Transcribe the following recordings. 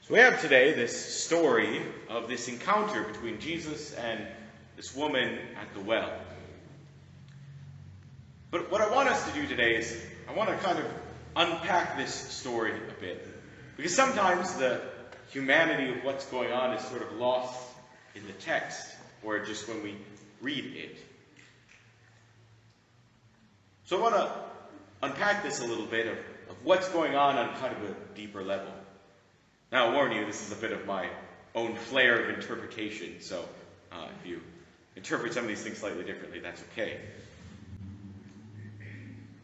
So we have today this story of this encounter between Jesus and this woman at the well. But what I want us to do today is I want to kind of unpack this story a bit. Because sometimes the humanity of what's going on is sort of lost in the text, or just when we read it. So I want to unpack this a little bit of what's going on kind of a deeper level. Now, I'll warn you, this is a bit of my own flair of interpretation, so if you interpret some of these things slightly differently, that's okay.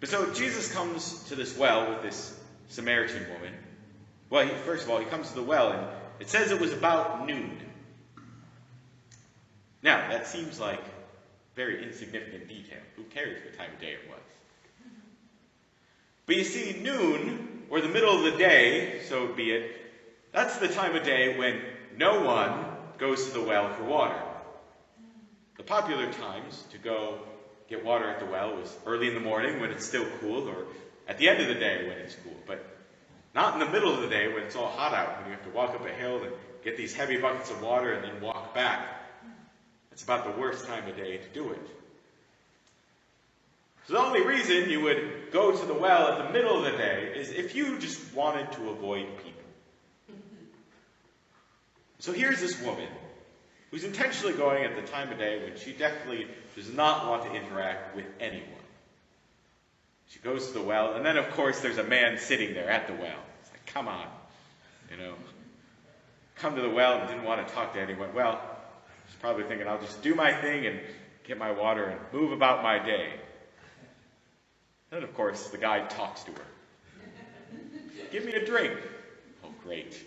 But so Jesus comes to this well with this Samaritan woman. Well, first of all, he comes to the well, and it says it was about noon. Now, that seems like very insignificant detail. Who cares what time of day it was? But you see, noon, or the middle of the day, so be it, that's the time of day when no one goes to the well for water. The popular times to go get water at the well was early in the morning when it's still cool, or at the end of the day when it's cool. But not in the middle of the day when it's all hot out, when you have to walk up a hill and get these heavy buckets of water and then walk back. It's about the worst time of day to do it. So the only reason you would go to the well at the middle of the day is if you just wanted to avoid people. So here's this woman who's intentionally going at the time of day when she definitely does not want to interact with anyone. She goes to the well, and then of course there's a man sitting there at the well. It's like, come on, come to the well and didn't want to talk to anyone. Well, she's probably thinking, I'll just do my thing and get my water and move about my day. Then of course the guy talks to her. Give me a drink. Oh, great,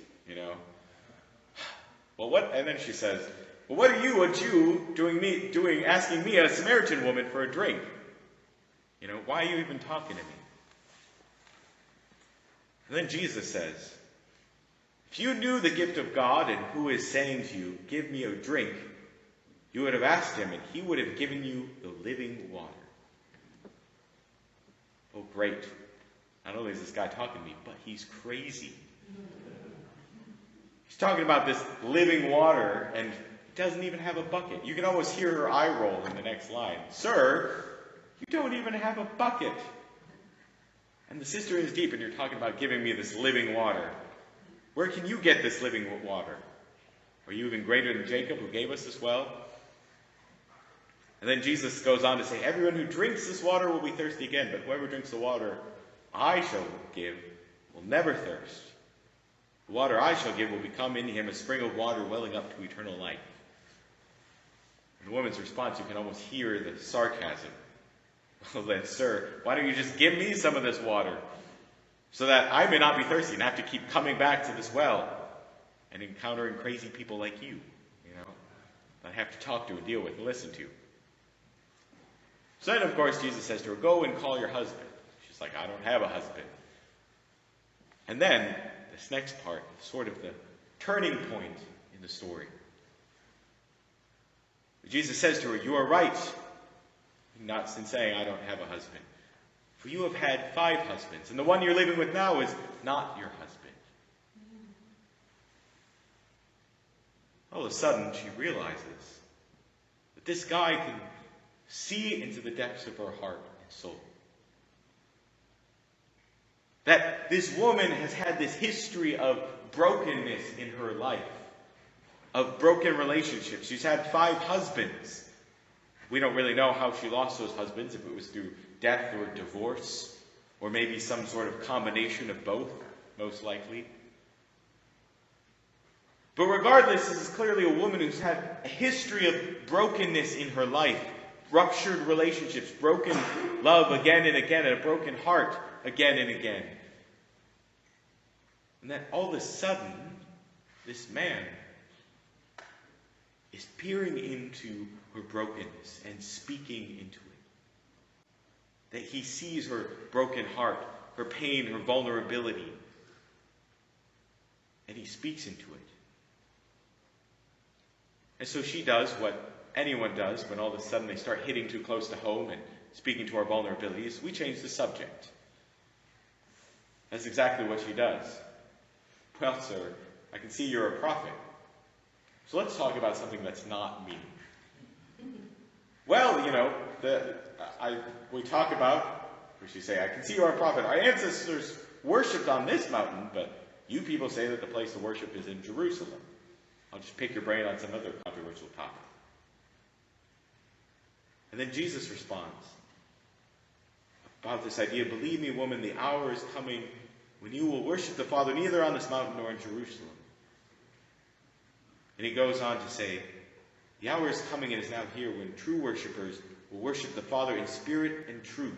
Well, what? And then she says, well, what are you, a Jew, doing asking me, a Samaritan woman, for a drink? Why are you even talking to me? And then Jesus says, if you knew the gift of God and who is saying to you, give me a drink, you would have asked him, and he would have given you the living water. Oh, great. Not only is this guy talking to me, but he's crazy. He's talking about this living water, and he doesn't even have a bucket. You can almost hear her eye roll in the next line. Sir, you don't even have a bucket. And the cistern is deep, and you're talking about giving me this living water. Where can you get this living water? Are you even greater than Jacob, who gave us this well? And then Jesus goes on to say, everyone who drinks this water will be thirsty again, but whoever drinks the water I shall give will never thirst. The water I shall give will become in him a spring of water welling up to eternal life. In the woman's response, you can almost hear the sarcasm. Well then, sir, why don't you just give me some of this water so that I may not be thirsty and have to keep coming back to this well and encountering crazy people like you, that I have to talk to and deal with and listen to. So then, of course, Jesus says to her, go and call your husband. She's like, I don't have a husband. And then, this next part, sort of the turning point in the story. Jesus says to her, you are right, not in saying I don't have a husband. For you have had 5 husbands, and the one you're living with now is not your husband. All of a sudden, she realizes that this guy can see into the depths of her heart and soul. That this woman has had this history of brokenness in her life, of broken relationships. She's had 5 husbands. We don't really know how she lost those husbands, if it was through death or divorce, or maybe some sort of combination of both, most likely. But regardless, this is clearly a woman who's had a history of brokenness in her life, ruptured relationships, broken love again and again, and a broken heart again and again. And then all of a sudden, this man is peering into her brokenness and speaking into it. That he sees her broken heart, her pain, her vulnerability, and he speaks into it. And so she does what anyone does when all of a sudden they start hitting too close to home and speaking to our vulnerabilities. We change the subject. That's exactly what she does. Well, sir, I can see you're a prophet. So let's talk about something that's not me. Well, we talk about, we should say, I can see you are a prophet. Our ancestors worshipped on this mountain, but you people say that the place to worship is in Jerusalem. I'll just pick your brain on some other controversial topic. And then Jesus responds about this idea, believe me, woman, the hour is coming when you will worship the Father neither on this mountain nor in Jerusalem. And he goes on to say, the hour is coming and is now here when true worshippers will worship the Father in spirit and truth.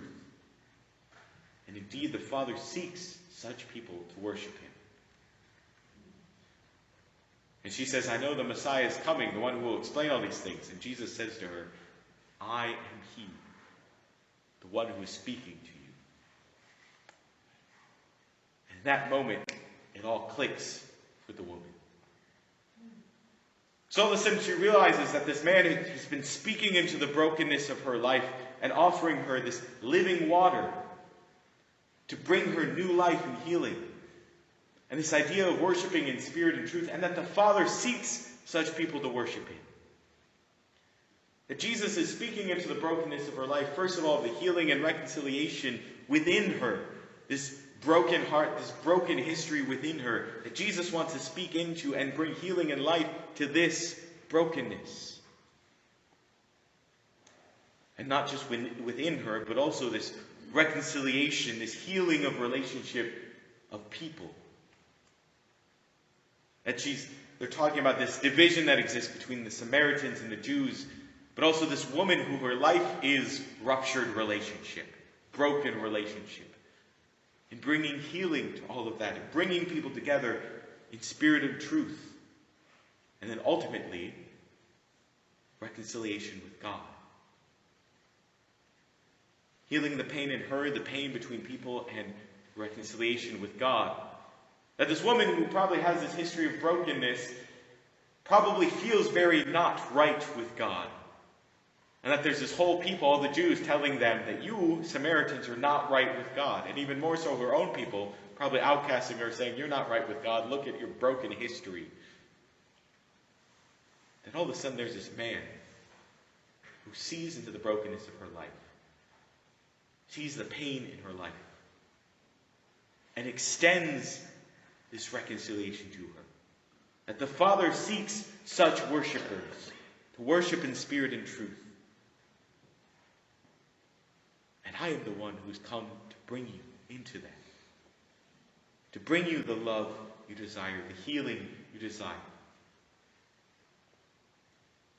And indeed, the Father seeks such people to worship him. And she says, I know the Messiah is coming, the one who will explain all these things. And Jesus says to her, I am he, the one who is speaking to you. And in that moment, it all clicks with the woman. So all of a sudden she realizes that this man has been speaking into the brokenness of her life and offering her this living water to bring her new life and healing. And this idea of worshiping in spirit and truth, and that the Father seeks such people to worship him. That Jesus is speaking into the brokenness of her life, first of all, the healing and reconciliation within her. This broken heart, this broken history within her, that Jesus wants to speak into and bring healing and life to this brokenness. And not just within her, but also this reconciliation, this healing of relationship of people. That they're talking about this division that exists between the Samaritans and the Jews, but also this woman who her life is ruptured relationship, broken relationship. And bringing healing to all of that, and bringing people together in spirit and truth. And then ultimately, reconciliation with God. Healing the pain in her, the pain between people, and reconciliation with God. That this woman who probably has this history of brokenness probably feels very not right with God. And that there's this whole people, all the Jews, telling them that you, Samaritans, are not right with God. And even more so, her own people, probably outcasting her, saying, you're not right with God. Look at your broken history. Then all of a sudden there's this man who sees into the brokenness of her life. Sees the pain in her life. And extends this reconciliation to her. That the Father seeks such worshipers to worship in spirit and truth. And I am the one who's come to bring you into that. To bring you the love you desire, the healing you desire.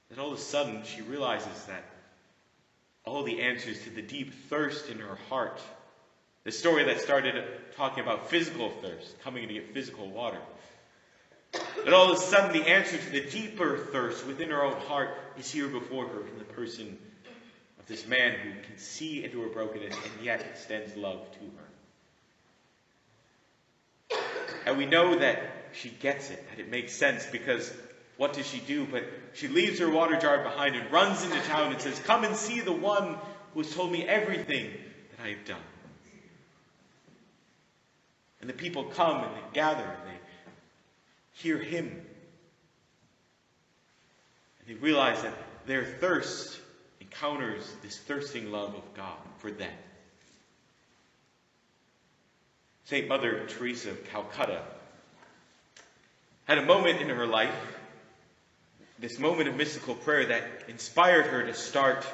Then all of a sudden she realizes that all the answers to the deep thirst in her heart, the story that started talking about physical thirst, coming to get physical water, that all of a sudden the answer to the deeper thirst within her own heart is here before her in the person of this man who can see into her brokenness and yet extends love to her. And we know that she gets it, that it makes sense, because what does she do? But she leaves her water jar behind and runs into town and says, come and see the one who has told me everything that I have done. And the people come and they gather and they hear him. And they realize that their thirst encounters this thirsting love of God for them. Saint Mother Teresa of Calcutta had a moment in her life, this moment of mystical prayer, that inspired her to start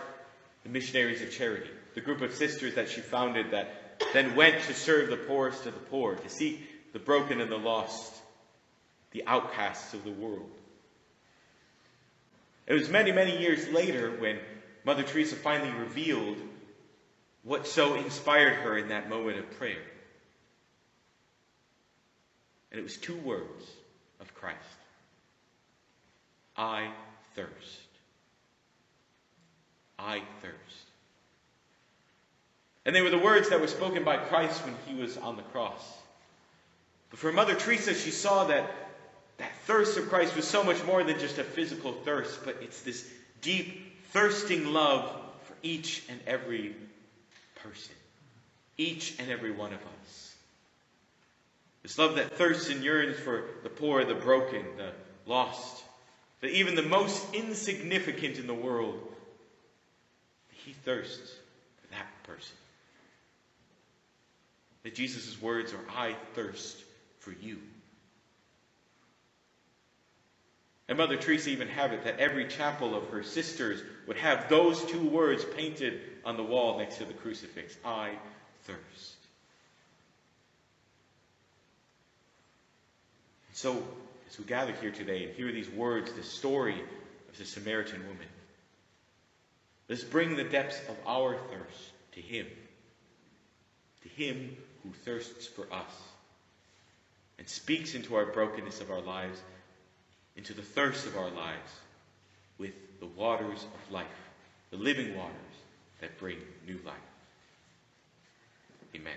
the Missionaries of Charity, the group of sisters that she founded that then went to serve the poorest of the poor, to seek the broken and the lost, the outcasts of the world. It was many, many years later when Mother Teresa finally revealed what so inspired her in that moment of prayer. And it was 2 words of Christ. I thirst. I thirst. And they were the words that were spoken by Christ when he was on the cross. But for Mother Teresa, she saw that that thirst of Christ was so much more than just a physical thirst, but it's this deep, thirsting love for each and every person. Each and every one of us. This love that thirsts and yearns for the poor, the broken, the lost, that even the most insignificant in the world, he thirsts for that person. That Jesus' words are, I thirst for you. And Mother Teresa even had it that every chapel of her sisters would have those two words painted on the wall next to the crucifix. I thirst. So, as we gather here today and hear these words, the story of the Samaritan woman, let's bring the depths of our thirst to Him who thirsts for us and speaks into our brokenness of our lives, into the thirst of our lives with the waters of life, the living waters that bring new life. Amen.